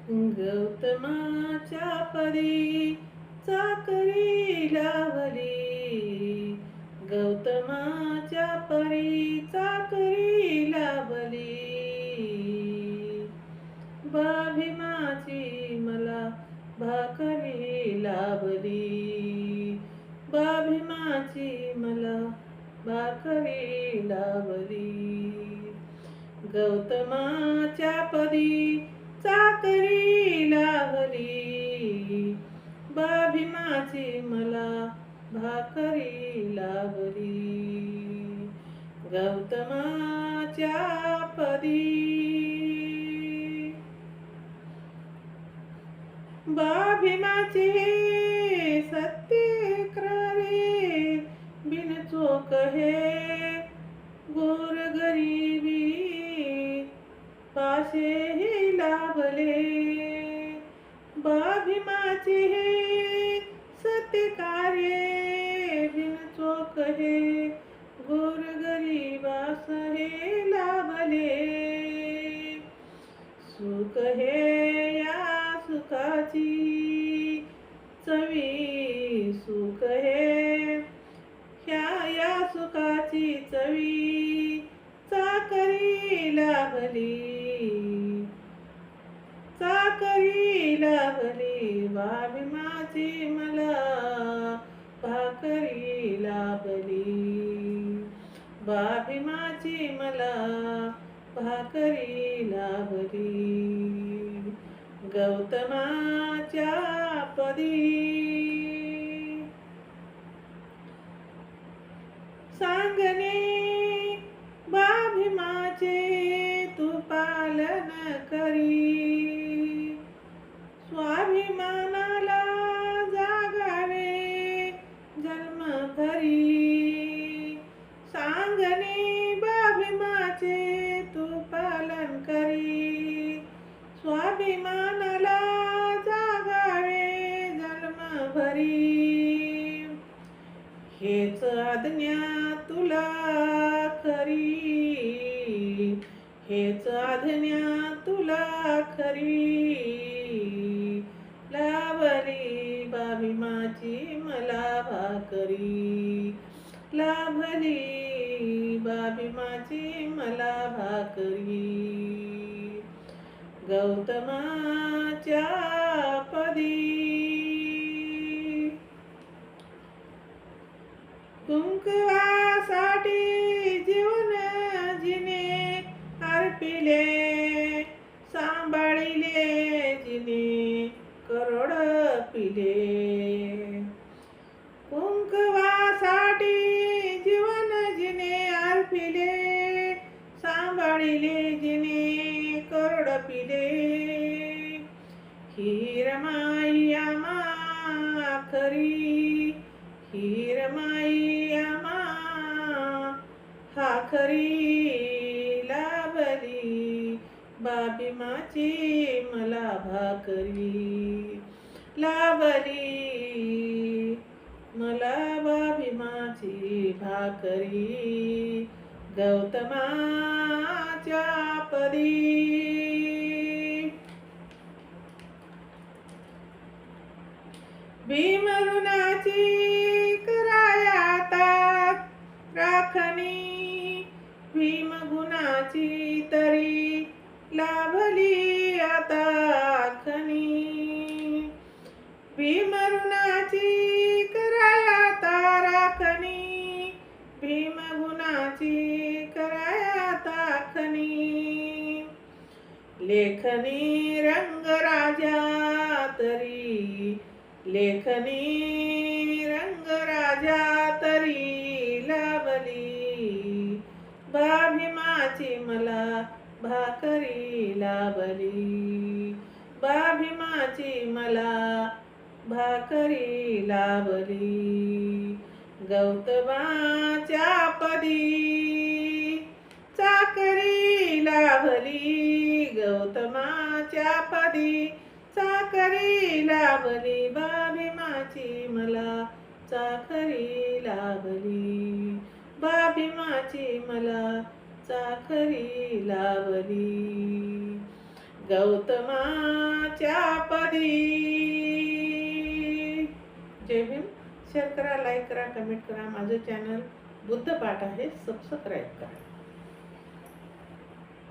गौतमाच्या परी चाकरी लावली. गौतमाच्या परी चाकरी लावली. भीमाची मला भाकरी लावली. भीमाची मला भाकरी लावली. गौतमाच्या पदी चाकरी लावली. भीमाची मला भाकरी लावली. गौतमाच्या पदी भीमाचे सत्याग्रही बिनचूक हे गोरगरिबी पाशेही लाभले. भीमाचे हे सत्यकार्य बिनचूक हे गोरगरिबास हे लाभले. सुख हे या सुखाची चवी. सुख हे या सुखाची चवी चाकरी लाभली. चाकरी लाभली. भीमाची मला भाकरी लाभली. भीमाची मला भाकरी लाभली. गौतमाच्या पदी सांगणे भीमाचे तू पालन करी. स्वाभिमानाला जागावे जन्म भरी. सांगणे भीमाचे तू पालन करी. स्वाभिमानाला जागावे जन्म भरी. हेच आज्ञा तुला खरी. हेच आज्ञा तुला खरी. लाभली भीमाची मला भाकरी. लाभली भीमाची मला भाकरी. गौतमाच्या पदी कुंकवासाठी जीवन जिने अर्पिले. सांभाळिले जिने करोड पिले. कुंकवासाठी जीवन जिने अर्पिले. सांभाळिले जिने करोड पिले. हीरमाई आम्हा खरी. हीरमाई आम्हा खरी लाभली. भीमाची मला भाकरी लाभली. मला भीमाची भाकरी. गौतमाच्या पदी भीम ऋणाची करायाता राखणी. भीम गुणाची तरी लाभली आता खनी. भीम ऋणाची करायाता राखणी. भीम गुणाची करायाता खनी. लेखनी रंगराजा तरी. लेखनी रंगराजा तरी लाभली. भीमाची मला भाकरी लाभली. भीमाची मला भाकरी लाभली. गौतमाच्या पदी चाकरी लाभली. गौतमाच्या पदी चाकरी लाभली. भीमाची मला चाकरी लाभली. भीमाची मला चाकरी लाभली. गौतमा पदी. जय भीम. शेअर करा, लाईक करा, कमेंट करा. माझं चॅनल बुद्ध पाठ आहे, सबस्क्राईब करा.